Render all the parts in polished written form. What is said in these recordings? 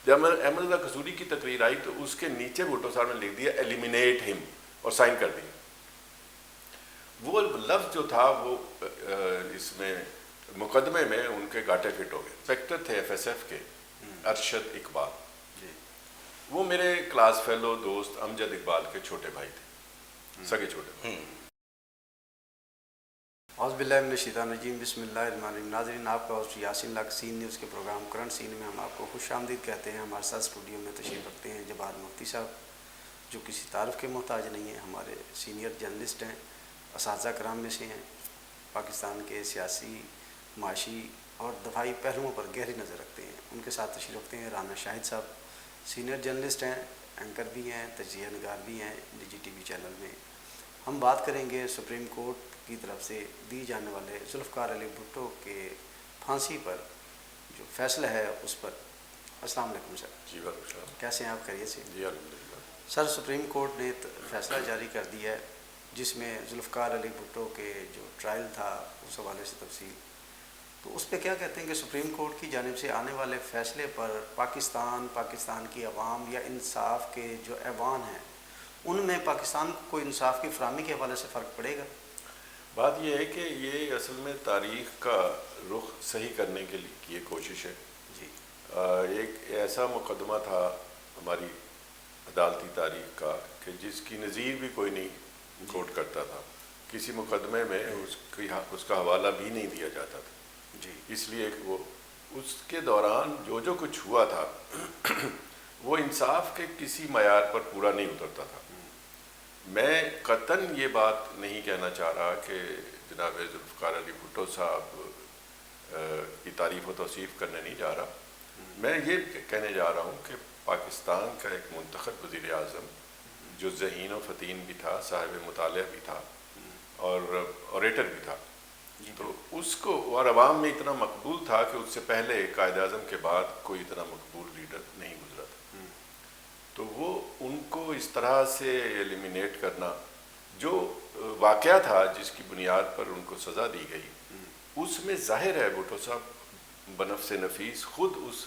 جب احمد رضا قصوری کی تقریر آئی تو اس کے نیچے بھٹو صاحب نے لکھ دیا ایلیمینیٹ ہم اور سائن کر دیا. وہ لفظ جو تھا وہ اس میں مقدمے میں ان کے گاٹے فٹ ہو گئے. انسپیکٹر تھے ایف ایس ایف کے ارشد اقبال, وہ میرے کلاس فیلو دوست امجد اقبال کے چھوٹے بھائی تھے, سگے چھوٹے بھائی. اعوذ باللہ من الشیطان الرجیم, بسم اللہ الرحمن الرحیم. ناظرین, آپ کا ہوسٹ یاسین لاکھ سین نیوز کے پروگرام کرنٹ سین میں ہم آپ کو خوش آمدید کہتے ہیں. ہمارے ساتھ اسٹوڈیو میں تشریف رکھتے ہیں جبار مفتی صاحب, جو کسی تعارف کے محتاج نہیں ہیں, ہمارے سینئر جرنلسٹ ہیں, اساتذہ کرام میں سے ہیں, پاکستان کے سیاسی, معاشی اور دفاعی پہلوؤں پر گہری نظر رکھتے ہیں. ان کے ساتھ تشریف رکھتے ہیں رانا شاہد صاحب, سینئر جرنلسٹ ہیں, اینکر بھی ہیں, تجزیہ نگار بھی ہیں ڈی ٹی وی چینل میں. ہم بات کریں گے سپریم کورٹ کی طرف سے دی جانے والے ذوالفقار علی بھٹو کے پھانسی پر جو فیصلہ ہے اس پر. السلام علیکم سر. جی وعلیکم. کیسے ہیں آپ, خیریت سے؟ جی الحمدللہ. سر, سپریم کورٹ نے فیصلہ جاری کر دیا ہے جس میں ذوالفقار علی بھٹو کے جو ٹرائل تھا اس حوالے سے تفصیل, تو اس پہ کیا کہتے ہیں کہ سپریم کورٹ کی جانب سے آنے والے فیصلے پر پاکستان کی عوام یا انصاف کے جو ایوان ہیں ان میں پاکستان کو کوئی انصاف کی فراہمی کے حوالے سے فرق پڑے گا؟ بات یہ ہے کہ یہ اصل میں تاریخ کا رخ صحیح کرنے کے لیے کی کوشش ہے. جی. ایک ایسا مقدمہ تھا ہماری عدالتی تاریخ کا کہ جس کی نظیر بھی کوئی نہیں کوٹ کرتا تھا. کسی مقدمے میں اس کا حوالہ بھی نہیں دیا جاتا تھا. جی. اس لیے وہ اس کے دوران جو کچھ ہوا تھا وہ انصاف کے کسی معیار پر پورا نہیں اترتا تھا. میں قطعاً یہ بات نہیں کہنا چاہ رہا کہ جناب ذوالفقار علی بھٹو صاحب کی تعریف و توصیف کرنے نہیں جا رہا. میں یہ کہنے جا رہا ہوں کہ پاکستان کا ایک منتخب وزیر اعظم جو ذہین و فطین بھی تھا, صاحب مطالعہ بھی تھا اور اوریٹر بھی تھا, تو اس کو اور عوام میں اتنا مقبول تھا کہ اس سے پہلے قائد اعظم کے بعد کوئی اتنا مقبول لیڈر نہیں گزرا تھا. تو وہ ان کو اس طرح سے ایلیمینیٹ کرنا, جو واقعہ تھا جس کی بنیاد پر ان کو سزا دی گئی, اس میں ظاہر ہے بھٹو صاحب بنفس نفیس خود اس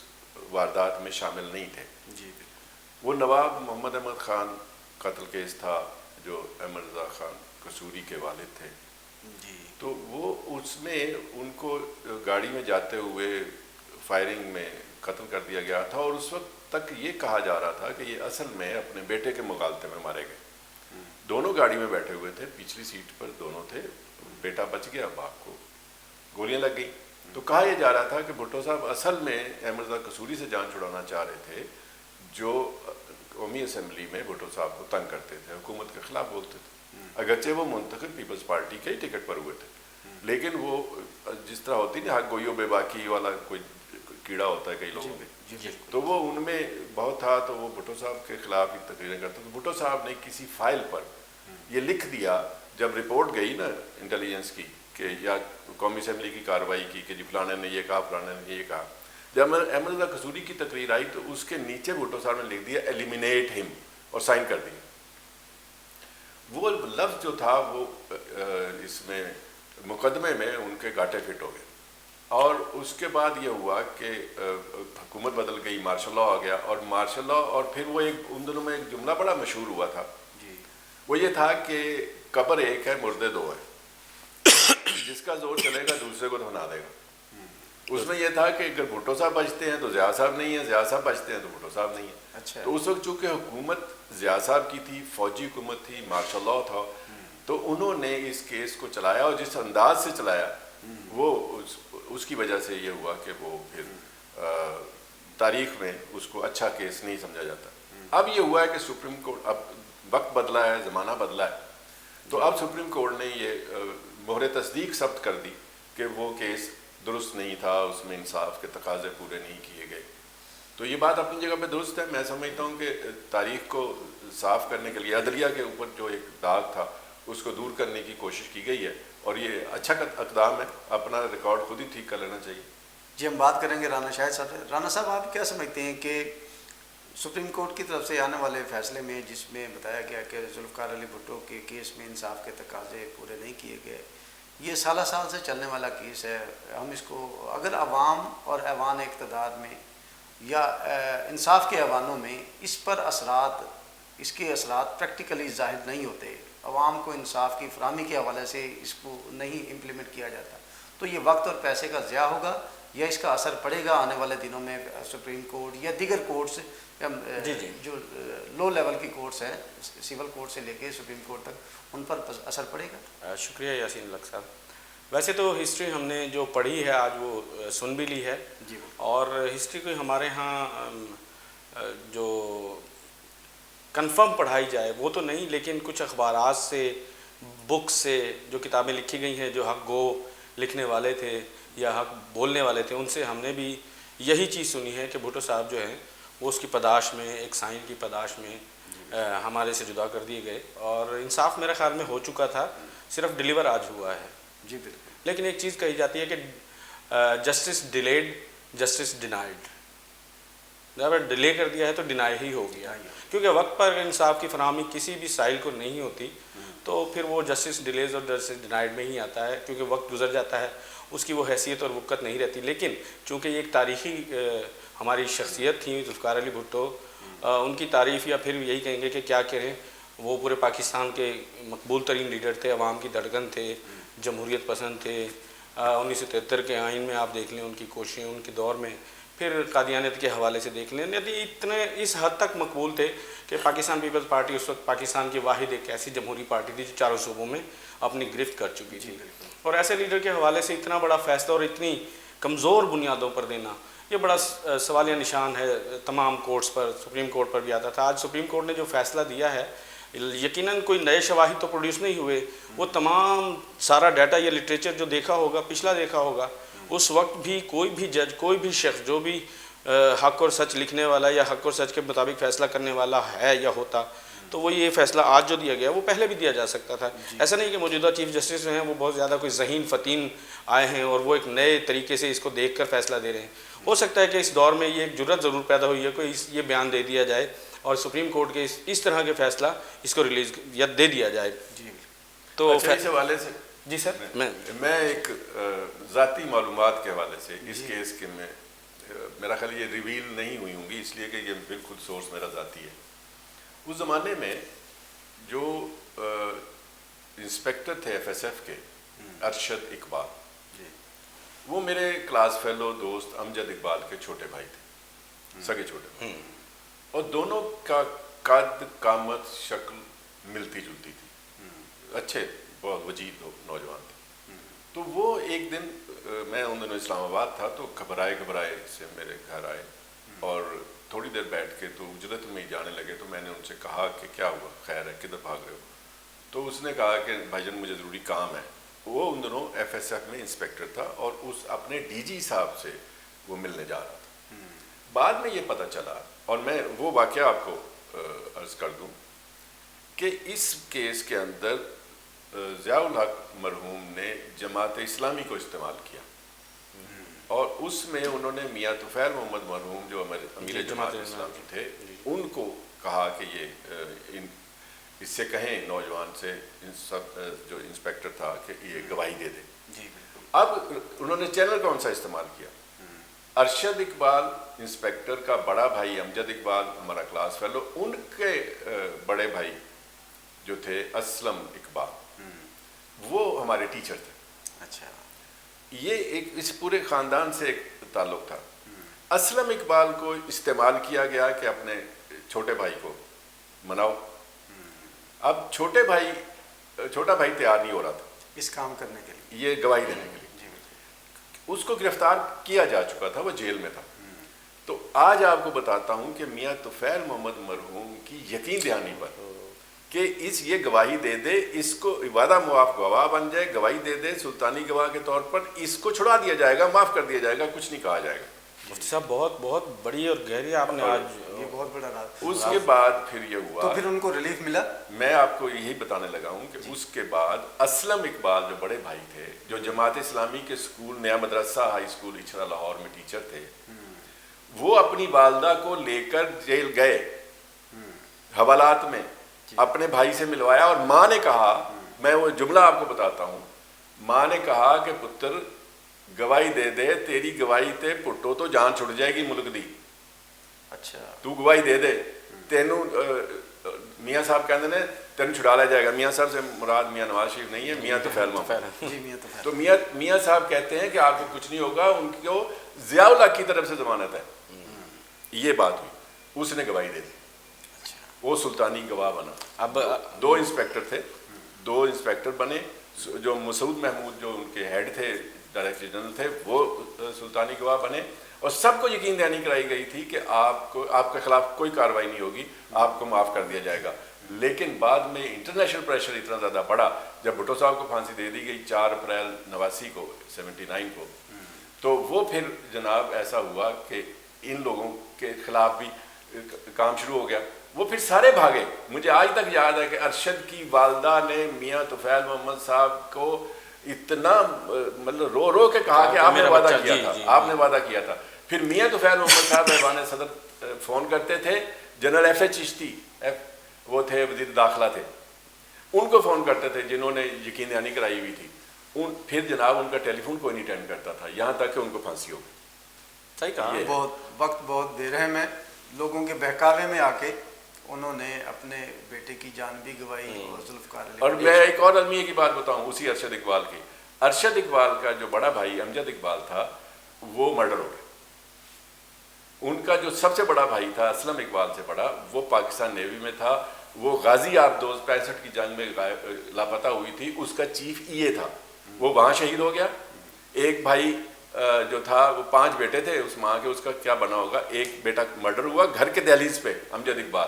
واردات میں شامل نہیں تھے. جی. وہ نواب محمد احمد خان قتل کیس تھا جو احمد رضا خان قصوری کے والد تھے. جی. تو وہ اس میں ان کو گاڑی میں جاتے ہوئے فائرنگ میں قتل کر دیا گیا تھا, اور اس وقت تک یہ کہا جا رہا تھا کہ یہ اصل میں اپنے بیٹے کے مغالطے میں مارے گئے. دونوں گاڑی میں بیٹھے ہوئے تھے, پچھلی سیٹ پر دونوں تھے, بیٹا بچ گیا, باپ کو گولیاں لگ گئی. تو کہا یہ جا رہا تھا کہ بھٹو صاحب اصل میں احمد رضا قصوری سے جان چھڑانا چاہ رہے تھے, جو قومی اسمبلی میں بھٹو صاحب کو تنگ کرتے تھے, حکومت کے خلاف بولتے تھے, اگرچہ وہ منتخب پیپلز پارٹی کے ہی ٹکٹ پر ہوئے تھے, لیکن وہ جس طرح ہوتی نا حق گوئی و بے باکی والا کوئی کیڑا ہوتا ہے کئی لوگوں میں, تو وہ ان میں بہت تھا. تو وہ بھٹو صاحب کے خلاف ہی تقریریں کرتے. تو بھٹو صاحب نے کسی فائل پر یہ لکھ دیا جب رپورٹ گئی نا انٹیلیجنس کی کہ یا قومی اسمبلی کی کارروائی کی کہ جی فلانے نے یہ کہا, فلانے نے یہ کہا. جب احمد رضا قصوری کی تقریر آئی تو اس کے نیچے بھٹو صاحب نے لکھ دیا ایلیمینیٹ ہم اور سائن کر دیا. وہ لفظ جو تھا وہ اس میں مقدمے میں ان کے گاٹے فٹ ہو گئے, اور اس کے بعد یہ ہوا کہ حکومت بدل گئی, مارشل لاء آ گیا, اور مارشل لاء, اور پھر وہ ایک ان دنوں میں ایک جملہ بڑا مشہور ہوا تھا. جی. وہ یہ تھا کہ قبر ایک ہے مردے دو ہیں, جس کا زور چلے گا دوسرے کو دفنا دے گا. اس میں یہ تھا کہ اگر بھٹو صاحب بچتے ہیں تو ضیاء صاحب نہیں ہیں, ضیاء صاحب بچتے ہیں تو بھٹو صاحب نہیں ہیں. اچھا. تو اس وقت چونکہ حکومت ضیاء صاحب کی تھی, فوجی حکومت تھی, مارشل لاء تھا, تو انہوں نے اس کیس کو چلایا, اور جس انداز سے چلایا وہ اس کی وجہ سے یہ ہوا کہ وہ پھر تاریخ میں اس کو اچھا کیس نہیں سمجھا جاتا. اب یہ ہوا ہے کہ سپریم کورٹ, اب وقت بدلا ہے, زمانہ بدلا ہے, تو اب سپریم کورٹ نے یہ مہر تصدیق ثبت کر دی کہ وہ کیس درست نہیں تھا, اس میں انصاف کے تقاضے پورے نہیں کیے گئے. تو یہ بات اپنی جگہ پہ درست ہے. میں سمجھتا ہوں کہ تاریخ کو صاف کرنے کے لیے عدلیہ کے اوپر جو ایک داغ تھا اس کو دور کرنے کی کوشش کی گئی ہے, اور یہ اچھا اقدام ہے, اپنا ریکارڈ خود ہی ٹھیک کر لینا چاہیے. جی, ہم بات کریں گے رانا شاہد صاحب سے. رانا صاحب, آپ کیا سمجھتے ہیں کہ سپریم کورٹ کی طرف سے آنے والے فیصلے میں جس میں بتایا گیا کہ ذوالفقار علی بھٹو کے کیس میں انصاف کے تقاضے پورے نہیں کیے گئے, یہ سالہ سال سے چلنے والا کیس ہے, ہم اس کو اگر عوام اور ایوان اقتدار میں یا انصاف کے ایوانوں میں اس پر اثرات، اس کے اثرات پریکٹیکلی ظاہر نہیں ہوتے، عوام کو انصاف کی فراہمی کے حوالے سے اس کو نہیں امپلیمنٹ کیا جاتا، تو یہ وقت اور پیسے کا ضیاع ہوگا یا اس کا اثر پڑے گا آنے والے دنوں میں سپریم کورٹ یا دیگر کورٹس یا جو لو لیول کی کورٹس ہیں سول کورٹ سے لے کے سپریم کورٹ تک، ان پر اثر پڑے گا؟ شکریہ یاسین الحق صاحب. ویسے تو ہسٹری ہم نے جو پڑھی ہے آج وہ سن بھی لی ہے، اور ہسٹری کو ہمارے ہاں جو کنفرم پڑھائی جائے وہ تو نہیں، لیکن کچھ اخبارات سے، بک سے جو کتابیں لکھی گئی ہیں، جو حق گو لکھنے والے تھے یا حق بولنے والے تھے، ان سے ہم نے بھی یہی چیز سنی ہے کہ بھٹو صاحب جو ہیں وہ اس کی پاداش میں، ایک سائن کی پاداش میں ہمارے سے جدا کر دیے گئے، اور انصاف میرے خیال میں ہو چکا تھا، صرف ڈیلیور آج ہوا ہے. جی بالکل. لیکن ایک چیز کہی جاتی ہے کہ جسٹس ڈیلیڈ جسٹس ڈینائڈ، اگر ڈیلے کر دیا ہے تو ڈینائی ہی ہو گیا، کیونکہ وقت پر انصاف کی فراہمی کسی بھی سائل کو نہیں ہوتی تو پھر وہ جسٹس ڈیلیز اور جسٹس ڈینائڈ میں ہی آتا ہے، کیونکہ وقت گزر جاتا ہے، اس کی وہ حیثیت اور وقت نہیں رہتی. لیکن چونکہ یہ ایک تاریخی ہماری شخصیت تھی ذوالفقار علی بھٹو، ان کی تعریف یا پھر یہی کہیں گے کہ کیا کہیں، وہ پورے پاکستان کے مقبول ترین لیڈر تھے، عوام کی دھڑکن تھے، جمہوریت پسند تھے. 1973 کے آئین میں آپ دیکھ لیں ان کی کوششیں ان کے دور میں، پھر قادیانیت کے حوالے سے دیکھ لیں، اتنے اس حد تک مقبول تھے کہ پاکستان پیپلز پارٹی اس وقت پاکستان کی واحد ایک ایسی جمہوری پارٹی تھی جو چاروں صوبوں میں اپنی گرفت کر چکی تھی. اور ایسے لیڈر کے حوالے سے اتنا بڑا فیصلہ اور اتنی کمزور بنیادوں پر دینا، یہ بڑا سوالیہ نشان ہے تمام کورٹس پر. سپریم کورٹ پر بھی آتا تھا. آج سپریم کورٹ نے جو فیصلہ دیا ہے، یقیناً کوئی نئے شواہد تو پروڈیوس نہیں ہوئے، وہ تمام سارا ڈیٹا یا لٹریچر جو دیکھا ہوگا، پچھلا دیکھا ہوگا، اس وقت بھی کوئی بھی جج، کوئی بھی شخص جو بھی حق اور سچ لکھنے والا یا حق اور سچ کے مطابق فیصلہ کرنے والا ہے یا ہوتا، تو وہ یہ فیصلہ آج جو دیا گیا وہ پہلے بھی دیا جا سکتا تھا. ایسا نہیں کہ موجودہ چیف جسٹس جو ہیں وہ بہت زیادہ کوئی ذہین فتین آئے ہیں اور وہ ایک نئے طریقے سے اس کو دیکھ کر فیصلہ دے رہے ہیں. ہو سکتا ہے کہ اس دور میں یہ ایک جرات ضرور پیدا ہوئی ہے کہ یہ بیان دے دیا جائے اور سپریم کورٹ کے اس طرح کے فیصلہ اس کو ریلیز یا دے دیا جائے. تو اس حوالے سے جی سر، میں ایک ذاتی معلومات کے حوالے سے اس کیس کے میں میرا خیال یہ ریویل نہیں ہوئی ہوں گی، اس لیے کہ یہ بالکل سورس میرا ذاتی ہے. اس زمانے میں جو انسپیکٹر تھے ایف ایس ایف کے، ارشد اقبال، وہ میرے کلاس فیلو دوست امجد اقبال کے چھوٹے بھائی تھے، سگے چھوٹے بھائی، اور دونوں کا قد، قامت، شکل ملتی جلتی تھی، اچھے بہت وجید نوجوان تھے. تو وہ ایک دن، میں ان دنوں اسلام آباد تھا، تو گھبرائے سے میرے گھر آئے اور تھوڑی دیر بیٹھ کے تو اجلت میں ہی جانے لگے. تو میں نے ان سے کہا کہ کیا ہوا، خیر ہے، کدھر بھاگ رہے ہو؟ تو اس نے کہا کہ بھائی جان مجھے ضروری کام ہے. وہ ان دنوں ایف ایس ایف میں انسپیکٹر تھا اور اس اپنے ڈی جی صاحب سے وہ ملنے جا رہا تھا. بعد میں یہ پتہ چلا، اور میں وہ واقعہ آپ کو عرض کر دوں کہ اس کیس کے اندر ضیاء الحق مرحوم نے جماعت اسلامی کو استعمال کیا، اور اس میں انہوں نے میاں طفیل محمد مرحوم جو امیر جماعت اسلامی تھے ان کو کہا کہ یہ اس سے کہیں نوجوان سے جو انسپیکٹر تھا کہ یہ گواہی دے دے. اب انہوں نے چینل کون سا استعمال کیا؟ ارشد اقبال انسپیکٹر کا بڑا بھائی امجد اقبال ہمارا کلاس فیلو، ان کے بڑے بھائی جو تھے اسلم اقبال، وہ ہمارے ٹیچر تھے. اچھا، یہ ایک اس پورے خاندان سے ایک تعلق تھا. اسلم اقبال کو استعمال کیا گیا کہ اپنے چھوٹے بھائی کو مناؤ. اب چھوٹا بھائی تیار نہیں ہو رہا تھا اس کام کرنے کے لیے، یہ گواہی دینے کے لیے. اس کو گرفتار کیا جا چکا تھا، وہ جیل میں تھا. تو آج آپ کو بتاتا ہوں کہ میاں طفیل محمد مرحوم کی یقین دہانی پر کہ یہ گواہی دے دے، اس کو وعدہ معاف گواہ بن جائے، گواہی دے دے سلطانی گواہ کے طور پر، اس کو چھڑا دیا جائے گا، معاف کر دیا جائے گا، کچھ نہیں کہا جائے گا. مفتی صاحب بہت بڑی اور گہری آپ نے آج یہ بہت بڑا راز. اس کے بعد پھر یہ ہوا، تو پھر ان کو ریلیف ملا. میں آپ کو یہی بتانے لگا ہوں کہ اس کے بعد اسلم اقبال جو بڑے بھائی تھے، جو جماعت اسلامی کے اسکول نیا مدرسہ ہائی اسکول اچھرا لاہور میں ٹیچر تھے، وہ اپنی والدہ کو لے کر جیل گئے حوالات میں، اپنے بھائی سے ملوایا، اور ماں نے کہا، میں وہ جملہ آپ کو بتاتا ہوں، ماں نے کہا کہ پتر گواہی دے دے، تیری گواہی تے پٹو تو جان چھڑ جائے گی ملک دی. اچھا تو گواہی دے دے تینوں میاں صاحب کہتے ہیں تینوں چھڑا لیا جائے گا. میاں صاحب سے مراد میاں نواز شریف نہیں ہے, میاں طفیل محمد. جی میاں تو تو میاں صاحب کہتے ہیں کہ آپ کو کچھ نہیں ہوگا, ان کو ضیاء الحق کی طرف سے ضمانت ہے. یہ بات ہوئی, اس نے گواہی دے دی, وہ سلطانی گواہ بنا. اب 2 انسپیکٹر تھے, 2 انسپیکٹر بنے, جو مسعود محمود جو ان کے ہیڈ تھے, ڈائریکٹر جنرل تھے, وہ سلطانی گواہ بنے, اور سب کو یقین دہانی کرائی گئی تھی کہ آپ کے خلاف کوئی کارروائی نہیں ہوگی, آپ کو معاف کر دیا جائے گا. لیکن بعد میں انٹرنیشنل پریشر اتنا زیادہ بڑھا, جب بھٹو صاحب کو پھانسی دے دی گئی 4 اپریل 89 کو 79 کو, تو وہ پھر جناب ایسا ہوا کہ ان لوگوں کے خلاف بھی کام شروع ہو گیا. وہ پھر سارے بھاگے. مجھے آج تک یاد ہے کہ ارشد کی والدہ نے میاں طفیل محمد صاحب کو اتنا مطلب رو رو کے کہا کہ آپ نے وعدہ کیا تھا, آپ نے وعدہ کیا تھا. پھر میاں طفیل محمد صاحب ایوان صدر فون کرتے تھے, جنرل ایف اے چشتی وہ تھے وزیر داخلہ تھے, ان کو فون کرتے تھے جنہوں نے یقین دہانی کرائی ہوئی تھی. پھر جناب ان کا ٹیلی فون کوئی نہیں اٹینڈ کرتا تھا, یہاں تک کہ ان کو پھانسی ہو گئی. صحیح کہا. بہت وقت بہت بے رحم ہے. لوگوں کے بہکاوے میں آ کے انہوں نے اپنے بیٹے کی جان بھی گوائی اور ذوالفقار علی. اور میں ایک اور المیہ کی بات بتاؤں اسی ارشد اقبال کی. ارشد اقبال کا جو بڑا بھائی امجد اقبال تھا وہ مرڈر ہو گیا. ان کا جو سب سے بڑا بھائی تھا اسلم اقبال سے بڑا, وہ پاکستان نیوی میں تھا, وہ غازی آبدوز 65 کی جنگ میں لاپتہ ہوئی تھی, اس کا چیف ای اے تھا, وہ وہاں شہید ہو گیا. ایک بھائی جو تھا, وہ 5 بیٹے تھے اس ماں کے, اس کا کیا بنا ہوگا, ایک بیٹا مرڈر ہوا گھر کے دہلیز پہ, امجد اقبال.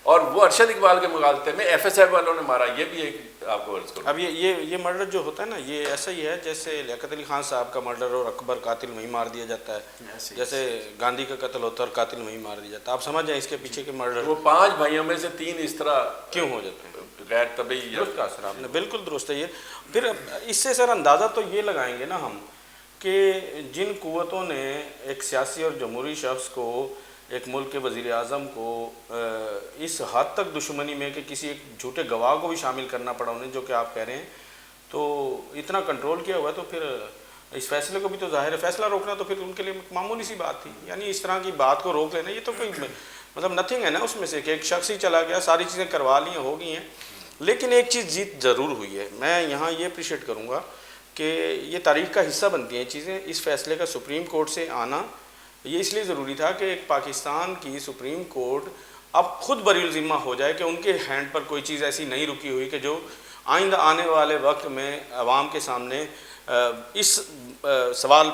اور وہ ارشد اقبال کے مغالطے میں ایف ایس ایف والوں نے مارا. یہ بھی ایک آپ کو عرض کروں. اب یہ مرڈر جو ہوتا ہے نا, یہ ایسا ہی ہے جیسے لیاقت علی خان صاحب کا مرڈر اور اکبر قاتل وہیں مار دیا جاتا ہے, جیسے گاندھی کا قتل ہوتا ہے اور قاتل وہیں مار دیا جاتا ہے. آپ سمجھ جائیں اس کے پیچھے کے مرڈر. وہ 5 بھائیوں میں سے 3 اس طرح کیوں ہو جاتے ہیں غیر طبعی. درست کہا سر آپ نے, بالکل درست ہے. یہ پھر اس سے سر اندازہ تو یہ لگائیں گے نا ہم کہ جن قوتوں نے ایک سیاسی اور جمہوری شخص کو, ایک ملک کے وزیر اعظم کو اس حد تک دشمنی میں کہ کسی ایک جھوٹے گواہ کو بھی شامل کرنا پڑا انہیں, جو کہ آپ کہہ رہے ہیں, تو اتنا کنٹرول کیا ہوا, تو پھر اس فیصلے کو بھی تو ظاہر ہے فیصلہ روکنا تو پھر ان کے لیے معمولی سی بات تھی. یعنی اس طرح کی بات کو روک لینا, یہ تو کوئی مطلب نتھنگ ہے نا اس میں سے, کہ ایک شخص ہی چلا گیا, ساری چیزیں کروا لی ہیں, ہو گئی ہیں. لیکن ایک چیز جیت ضرور ہوئی ہے. میں یہاں یہ اپریشیٹ کروں گا کہ یہ تاریخ کا حصہ بنتی ہیں چیزیں. اس فیصلے کا سپریم کورٹ سے آنا یہ اس لیے ضروری تھا کہ ایک پاکستان کی سپریم کورٹ اب خود بری الذمہ ہو جائے کہ ان کے ہینڈ پر کوئی چیز ایسی نہیں رکی ہوئی کہ جو آئندہ آنے والے وقت میں عوام کے سامنے اس سوال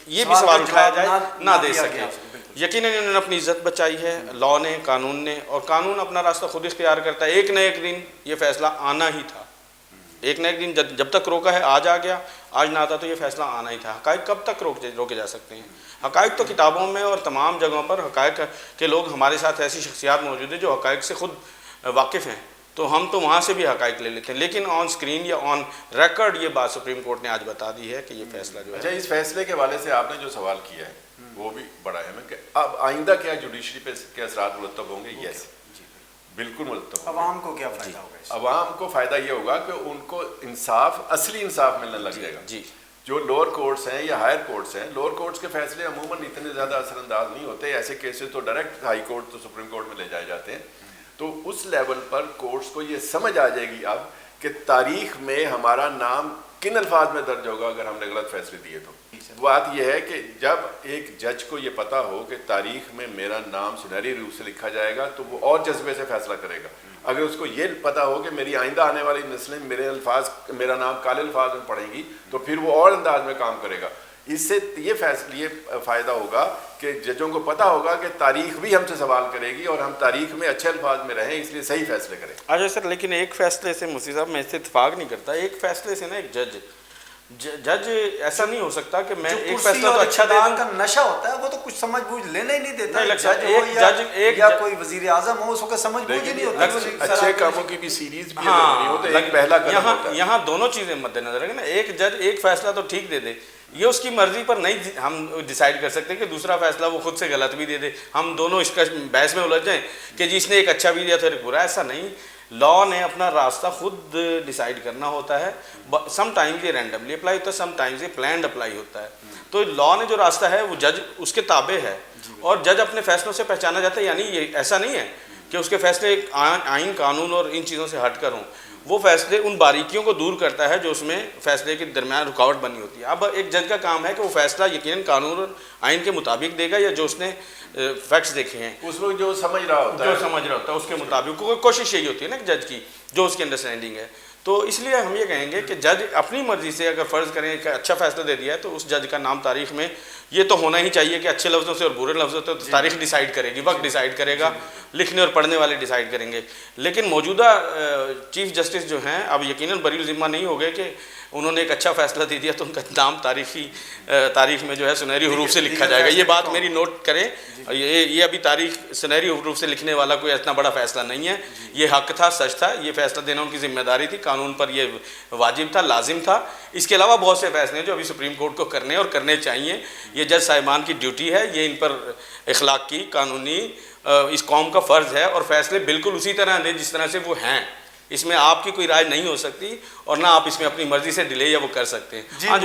یہ بھی سوال اٹھایا جائے نہ دے سکے. یقیناً انہوں نے اپنی عزت بچائی ہے, لاء نے, قانون نے, اور قانون اپنا راستہ خود اختیار کرتا ہے. ایک نہ ایک دن یہ فیصلہ آنا ہی تھا, ایک نہ ایک دن جب تک روکا ہے, آج آ گیا, آج نہ آتا تو یہ فیصلہ آنا ہی تھا. حقائق کب تک روکے جا سکتے ہیں؟ حقائق تو کتابوں میں اور تمام جگہوں پر حقائق کے لوگ, ہمارے ساتھ ایسی شخصیات موجود ہیں جو حقائق سے خود واقف ہیں, تو ہم تو وہاں سے بھی حقائق لے لیتے ہیں. لیکن آن اسکرین یا آن ریکارڈ یہ بات سپریم کورٹ نے آج بتا دی ہے کہ یہ فیصلہ جو ہے. اچھا, اس فیصلے کے حوالے سے آپ نے جو سوال کیا ہے وہ بھی بڑا اہم ہے کہ اب آئندہ کیا جوڈیشری پہ کیا اثرات مرتب ہوں گے. یس, بالکل مرتب. عوام کو کیا فائدہ ہوگا؟ عوام کو فائدہ یہ ہوگا کہ ان کو انصاف, اصلی انصاف ملنے لگ جائے گا. جی, جو لوور کورٹس ہیں یا ہائر کورٹس ہیں, لوور کورٹس کے فیصلے عموماً اتنے زیادہ اثر انداز نہیں ہوتے. ایسے کیسز تو ڈائریکٹ ہائی کورٹ تو سپریم کورٹ میں لے جائے جاتے ہیں. تو اس لیول پر کورٹس کو یہ سمجھ آ جائے گی اب کہ تاریخ میں ہمارا نام کن الفاظ میں درج ہوگا اگر ہم نے غلط فیصلے دیے. تو بات یہ ہے کہ جب ایک جج کو یہ پتہ ہو کہ تاریخ میں میرا نام سنہری روپ سے لکھا جائے گا تو وہ اور جذبے سے فیصلہ کرے گا. اگر اس کو یہ پتہ ہو کہ میری آئندہ آنے والی نسلیں میرا نام کالے الفاظ میں پڑھیں گی تو پھر وہ اور انداز میں کام کرے گا. اس سے یہ فائدہ ہوگا کہ ججوں کو پتہ ہوگا کہ تاریخ بھی ہم سے سوال کرے گی اور ہم تاریخ میں اچھے الفاظ میں رہیں, اس لیے صحیح فیصلے کریں. اچھا سر, لیکن ایک فیصلے سے مفتی صاحب میں اس سے اتفاق نہیں کرتا. ایک فیصلے سے نا ایک جج ایسا نہیں ہو سکتا کہ میں ایک فیصلہ تو اچھا دے دوں. کا نشہ ہوتا ہے وہ تو کچھ سمجھ بوجھ لینا ہی نہیں دیتا. جج یا کوئی وزیر اعظم ہو, اس کو سمجھ بوجھ ہی نہیں ہوتا. اچھے کاموں کی بھی سیریز بھی ہوتی ہے, پہلا قدم ہوتا ہے. یہاں دونوں چیزیں مد نظر رکھیں نا. ایک جج ایک فیصلہ تو ٹھیک دے دے, یہ اس کی مرضی پر نہیں ہم ڈیسائیڈ کر سکتے کہ دوسرا فیصلہ وہ خود سے غلط بھی دے دے, ہم دونوں اس کا بحث میں الجھ جائیں کہ جی اس نے ایک اچھا بھی دیا تو ایک برا. ایسا نہیں. لا نے اپنا راستہ خود ڈیسائیڈ کرنا ہوتا ہے. سم ٹائمز یہ رینڈملی اپلائی ہوتا ہے, سم ٹائمز یہ پلانڈ اپلائی ہوتا ہے. تو لا نے جو راستہ ہے وہ جج اس کے تابع ہے, اور جج اپنے فیصلوں سے پہچانا جاتا ہے. یعنی یہ ایسا نہیں ہے کہ اس کے فیصلے آئین قانون اور ان چیزوں سے ہٹ کر ہوں, وہ فیصلے ان باریکیوں کو دور کرتا ہے جو اس میں فیصلے کے درمیان رکاوٹ بنی ہوتی ہے. اب ایک جج کا کام ہے کہ وہ فیصلہ یقیناً قانون اور آئین کے مطابق دے گا, یا جو اس نے فیکٹس دیکھے ہیں اس وقت جو سمجھ رہا ہوتا ہے اس کے مطابق. کوشش یہی ہوتی ہے نا کہ جج کی جو اس کی انڈرسٹینڈنگ ہے. تو اس لیے ہم یہ کہیں گے کہ جج اپنی مرضی سے اگر فرض کریں کہ اچھا فیصلہ دے دیا ہے تو اس جج کا نام تاریخ میں یہ تو ہونا ہی چاہیے کہ اچھے لفظوں سے اور برے لفظوں سے تو تاریخ ڈیسائیڈ کرے گی, وقت ڈیسائیڈ کرے گا, لکھنے اور پڑھنے والے ڈیسائیڈ کریں گے. لیکن موجودہ چیف جسٹس جو ہیں اب یقیناً بری الذمہ نہیں ہو گئے کہ انہوں نے ایک اچھا فیصلہ دے دیا تو ان کا نام تاریخ میں جو ہے سنہری حروف سے لکھا جائے گا. یہ بات میری نوٹ کریں, یہ ابھی تاریخ سنہری حروف سے لکھنے والا کوئی اتنا بڑا فیصلہ نہیں ہے. یہ حق تھا, سچ تھا, یہ فیصلہ دینا ان کی ذمہ داری تھی, قانون پر یہ واجب تھا, لازم تھا. اس کے علاوہ بہت سے فیصلے ہیں جو ابھی سپریم کورٹ کو کرنے اور کرنے چاہیے. یہ جج صاحبان کی ڈیوٹی ہے, یہ ان پر اخلاقی قانونی اس قوم کا فرض ہے, اور فیصلے بالکل اسی طرح دیں جس طرح سے وہ ہیں. اس میں آپ کی کوئی رائے نہیں ہو سکتی اور نہ آپ اس میں اپنی مرضی سے ڈیلے یا وہ کر سکتے ہیں.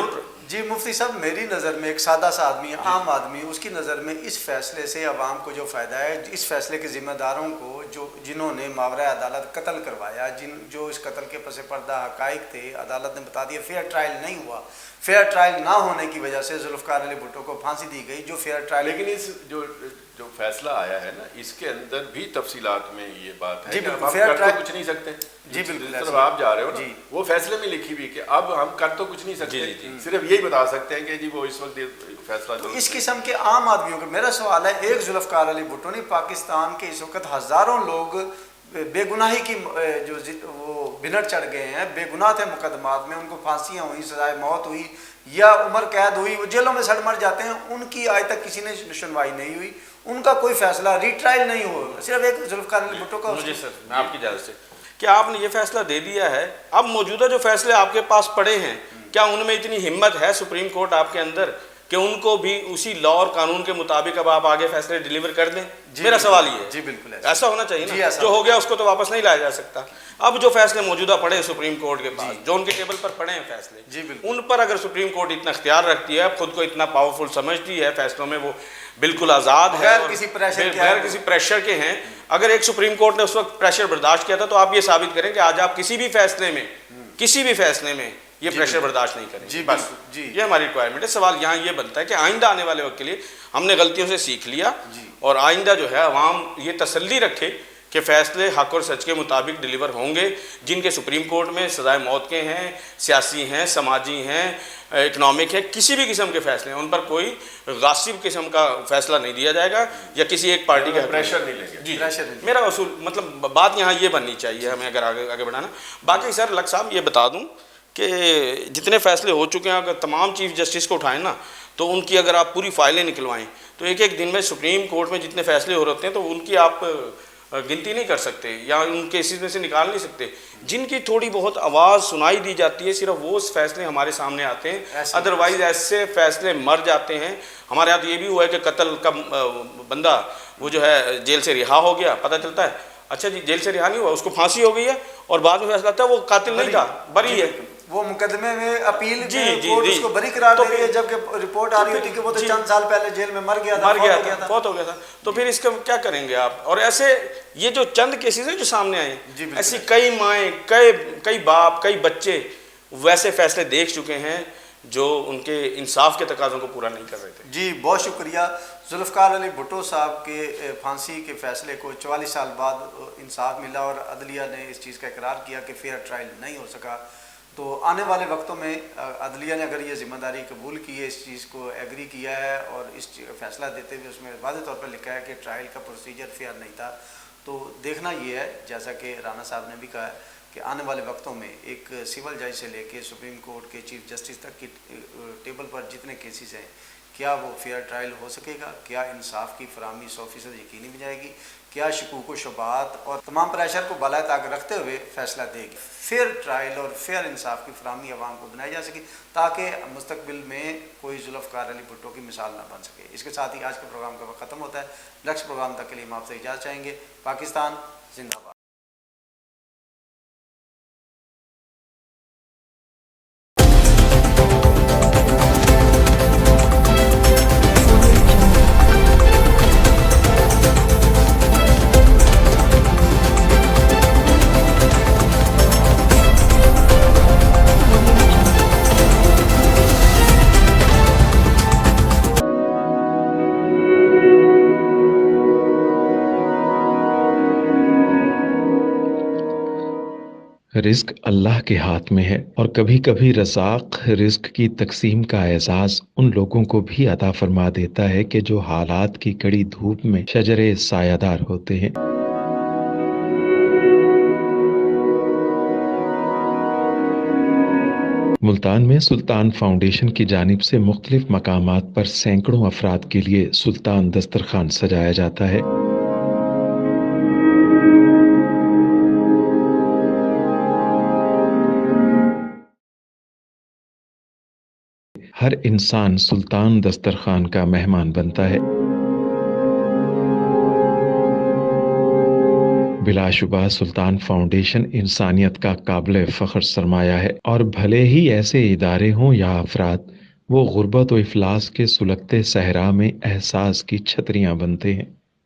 جی مفتی صاحب, میری نظر میں ایک سادہ سا آدمی, عام آدمی, اس کی نظر میں اس فیصلے سے عوام کو جو فائدہ ہے, اس فیصلے کے ذمہ داروں کو جنہوں نے ماورا عدالت قتل کروایا, جو اس قتل کے پس پردہ حقائق تھے, عدالت نے بتا دیا فیئر ٹرائل نہیں ہوا. فیئر ٹرائل نہ ہونے کی وجہ سے ذوالفقار علی بھٹو کو پھانسی دی گئی. جو فیئر ٹرائل, لیکن اس جو فیصلہ آیا ہے نا, اس کے اندر بھی تفصیلات میں یہ بات ہے کہ اب ہم کر تو کچھ نہیں سکتے. جی بالکل, طرف آپ جا رہے ہو نا, وہ فیصلے میں لکھی ہوئی کہ اب ہم کر تو کچھ نہیں سکتے, صرف یہی بتا سکتے ہیں کہ جی وہ اس وقت فیصلہ. اس قسم کے عام آدمیوں کا میرا سوال ہے, ایک ذوالفقار علی بھٹو نہیں, پاکستان کے اس وقت ہزاروں لوگ بے گناہی کی جو وہ بنٹ چڑھ گئے ہیں, بے گناہ تھے مقدمات میں, ان کو پھانسیاں ہوئی, سزائے موت ہوئی یا عمر قید ہوئی, وہ جیلوں میں سڑ مر جاتے ہیں. ان کی آج تک کسی نے سنوائی نہیں ہوئی, ان کا کوئی فیصلہ ری ٹرائل نہیں ہوا, صرف ایک ذوالفقار علی بھٹو کا. مجھے سر میں آپ کی اجازت سے کہ آپ نے یہ فیصلہ دے دیا ہے, اب موجودہ جو فیصلے آپ کے پاس پڑے ہیں, کیا ان میں اتنی ہمت ہے سپریم کورٹ آپ کے اندر کہ ان کو بھی اسی لا اور قانون کے مطابق اب آپ آگے فیصلے ڈیلیور کر دیں؟ میرا سوال یہ ہے. جی بالکل ایسا ہونا چاہیے نا, جو ہو گیا اس کو تو واپس نہیں لایا جا سکتا. اب جو فیصلے موجودہ پڑے ہیں سپریم کورٹ کے پاس, جو ان کے ٹیبل پر پڑے ہیں فیصلے, ان پر اگر سپریم کورٹ اتنا اختیار رکھتی ہے, خود کو اتنا پاورفل سمجھتی ہے, فیصلوں میں وہ بالکل آزاد ہے, بغیر کسی پریشر کے ہیں. اگر ایک سپریم کورٹ نے اس وقت پریشر برداشت کیا تھا, تو آپ یہ ثابت کریں کہ آج آپ کسی بھی فیصلے میں یہ پریشر برداشت نہیں کریں. جی بس یہ ہماری ریکوائرمنٹ ہے. سوال یہاں یہ بنتا ہے کہ آئندہ آنے والے وقت کے لیے ہم نے غلطیوں سے سیکھ لیا, اور آئندہ جو ہے عوام یہ تسلی رکھے کہ فیصلے حق اور سچ کے مطابق ڈیلیور ہوں گے, جن کے سپریم کورٹ میں سزائے موت کے ہیں, سیاسی ہیں, سماجی ہیں, اکنامک ہے, کسی بھی قسم کے فیصلے ہیں, ان پر کوئی غاصب قسم کا فیصلہ نہیں دیا جائے گا یا کسی ایک پارٹی کا پریشر نہیں لیں گے. جی میرا اصول مطلب بات یہاں یہ بننی چاہیے ہمیں اگر آگے بڑھانا. باقی سر لک صاحب یہ بتا دوں کہ جتنے فیصلے ہو چکے ہیں, اگر تمام چیف جسٹس کو اٹھائیں نا, تو ان کی اگر آپ پوری فائلیں نکلوائیں تو ایک دن میں سپریم کورٹ میں جتنے فیصلے ہو رہے ہیں تو ان کی آپ گنتی نہیں کر سکتے یا ان کیسز میں سے نکال نہیں سکتے. جن کی تھوڑی بہت آواز سنائی دی جاتی ہے, صرف وہ فیصلے ہمارے سامنے آتے ہیں, ادروائز ایسے فیصلے مر جاتے ہیں. ہمارے یہاں تو یہ بھی ہوا ہے کہ قتل کا بندہ وہ جو ہے جیل سے رہا ہو گیا, پتہ چلتا ہے اچھا جی جیل سے رہا نہیں ہوا, اس کو پھانسی ہو گئی ہے, اور بعد میں فیصلہ آتا ہے وہ قاتل نہیں تھا, بری ہے. وہ مقدمے میں اپیل کورٹ اس کو بری قرار دے رہی ہے, جبکہ رپورٹ آ رہی ہوتی کہ وہ تو چند سال پہلے جیل میں مر گیا تھا, فوت ہو گیا تھا. تو پھر اس کا کیا کریں گے آپ؟ اور ایسے یہ جو چند کیسز ہیں جو سامنے آئے ہیں, ایسی کئی مائیں, کئی باپ, کئی بچے ویسے فیصلے دیکھ چکے ہیں جو ان کے انصاف کے تقاضوں کو پورا نہیں کر رہے تھے. جی بہت شکریہ. ذوالفقار علی بھٹو صاحب کے پھانسی کے فیصلے کو 44 سال بعد انصاف ملا, اور عدلیہ نے اس چیز کا اقرار کیا کہ فیئر ٹرائل نہیں ہو سکا. تو آنے والے وقتوں میں عدلیہ نے اگر یہ ذمہ داری قبول کی ہے, اس چیز کو ایگری کیا ہے, اور اس فیصلہ دیتے ہوئے اس میں واضح طور پر لکھا ہے کہ ٹرائل کا پروسیجر فیئر نہیں تھا, تو دیکھنا یہ ہے جیسا کہ رانا صاحب نے بھی کہا ہے کہ آنے والے وقتوں میں ایک سول جج سے لے کے سپریم کورٹ کے چیف جسٹس تک کی ٹیبل پر جتنے کیسز ہیں, کیا وہ فیئر ٹرائل ہو سکے گا, کیا انصاف کی فراہمی 100% یقینی بن جائے گی, کیا شکوک و شبہات اور تمام پریشر کو بالائے طاق رکھتے ہوئے فیصلہ دے گی. فیئر ٹرائل اور فیئر انصاف کی فراہمی عوام کو بنائی جا سکے تاکہ مستقبل میں کوئی ذوالفقار علی بھٹو کی مثال نہ بن سکے. اس کے ساتھ ہی آج کے پروگرام کا وقت ختم ہوتا ہے. نیکسٹ پروگرام تک کے لیے ہم آپ سے اجازت چاہیں گے. پاکستان زندہ باد. رزق اللہ کے ہاتھ میں ہے، اور کبھی کبھی رزاق رزق کی تقسیم کا اعزاز ان لوگوں کو بھی عطا فرما دیتا ہے کہ جو حالات کی کڑی دھوپ میں شجرے سایہ دار ہوتے ہیں۔ ملتان میں سلطان فاؤنڈیشن کی جانب سے مختلف مقامات پر سینکڑوں افراد کے لیے سلطان دسترخوان سجایا جاتا ہے۔ ہر انسان سلطان دسترخوان کا مہمان بنتا ہے۔ بلا شبہ سلطان فاؤنڈیشن انسانیت کا قابل فخر سرمایہ ہے، اور بھلے ہی ایسے ادارے ہوں یا افراد، وہ غربت و افلاس کے سلگتے صحرا میں احساس کی چھتریاں بنتے ہیں۔